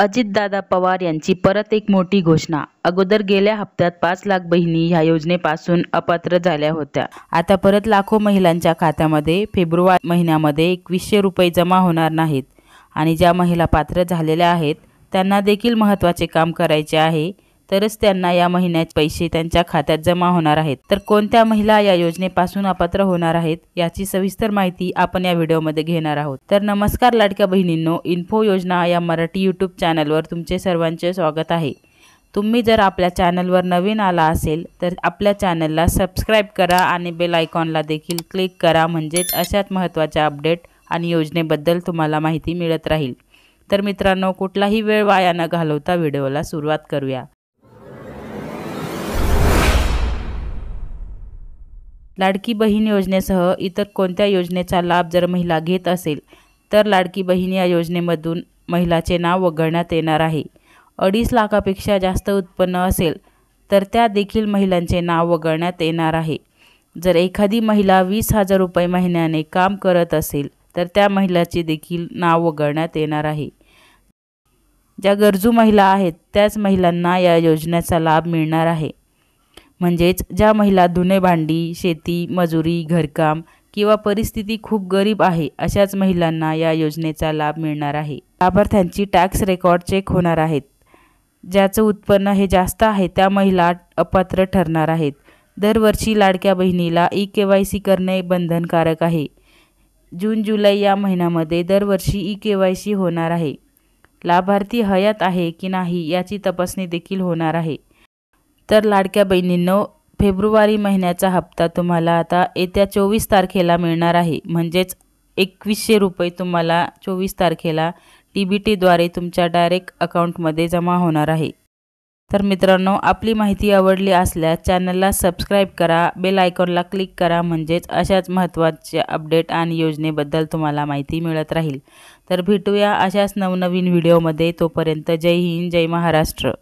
अजितदादा पवार यांची परत एक मोठी घोषणा। अगोदर गेल्या हप्त्यात 5 लाख बहिणी ह्या योजनेपासून अपात्र झाल्या होत्या। आता परत लाखो महिलांच्या खात्यामध्ये फेब्रुवारी महिन्यामध्ये 2100 रुपये जमा होणार नाहीत आणि ज्या महिला पात्र झालेल्या आहेत त्यांना देखील महत्त्वाचे काम करायचे आहे, तरच त्यांना या महिन्याचे पैसे त्यांच्या खात्यात जमा होणार आहेत। तर कोणत्या महिला या योजनेपासून अपात्र होणार आहेत याची सविस्तर माहिती आपण या व्हिडिओमध्ये घेणार आहोत। तर नमस्कार लाडक्या बहिणींनो, इन्फो योजना या मराठी यूट्यूब चॅनलवर तुमचे सर्वांचे स्वागत आहे। तुम्ही जर आपल्या चॅनलवर नवीन आला असेल तर आपल्या चॅनलला सबस्क्राइब करा आणि बेल आयकॉनला देखील क्लिक करा, म्हणजेच अशाच महत्त्वाच्या अपडेट आणि योजनेबद्दल तुम्हाला माहिती मिळत राहील। तर मित्रांनो, कुठलाही वेळ वाया न घालवता व्हिडिओला सुरुवात करूया। लाडकी बहीण योजनेसह इतर कोणत्या योजनेचा लाभ जर महिला घेत असेल तर लाडकी बहीण या योजनेमधून महिलाचे नाव वगळण्यात येणार आहे। 2.5 लाखापेक्षा जास्त उत्पन्न असेल तर त्या देखील महिलांचे नाव वगळण्यात येणार आहे। जर एखादी महिला 20,000 रुपये महिन्याने काम करत असेल तर त्या महिलाचे देखील नाव वगळण्यात येणार आहे। ज्या गरजू महिला आहेत त्याच महिलांना या योजनेचा लाभ मिळणार आहे। म्हणजेच ज्या महिला धुणे भांडी, शेती, मजुरी, घरकाम किंवा परिस्थिती खूप गरीब आहे अशाच महिलांना या योजनेचा लाभ मिळणार आहे। लाभार्थ्यांची टॅक्स रेकॉर्ड चेक होणार आहेत। ज्याचं उत्पन्न हे जास्त आहे त्या महिला अपात्र ठरणार आहेत। दरवर्षी लाडक्या बहिणीला ई-केवायसी करणे बंधनकारक आहे। जून जुलै या महिन्यामध्ये दरवर्षी ई-केवायसी होणार आहे। लाभार्थी हयात आहे की नाही याची तपासणी देखील होणार आहे। तर लाडक्या बहिणींनो, फेब्रुवारी महिन्याचा हप्ता तुम्हाला आता येत्या 24 तारखेला मिळणार आहे। म्हणजेच 2100 रुपये तुम्हाला 24 तारखेला TBTद्वारे तुमच्या डायरेक्ट अकाउंटमध्ये जमा होणार आहे। तर मित्रांनो, आपली माहिती आवडली असल्यास चॅनलला सबस्क्राइब करा, बेल आयकॉनला क्लिक करा, म्हणजेच अशाच महत्त्वाच्या अपडेट आणि योजनेबद्दल तुम्हाला माहिती मिळत राहील। तर भेटूया अशाच नवनवीन व्हिडिओमध्ये। तोपर्यंत जय हिंद, जय महाराष्ट्र।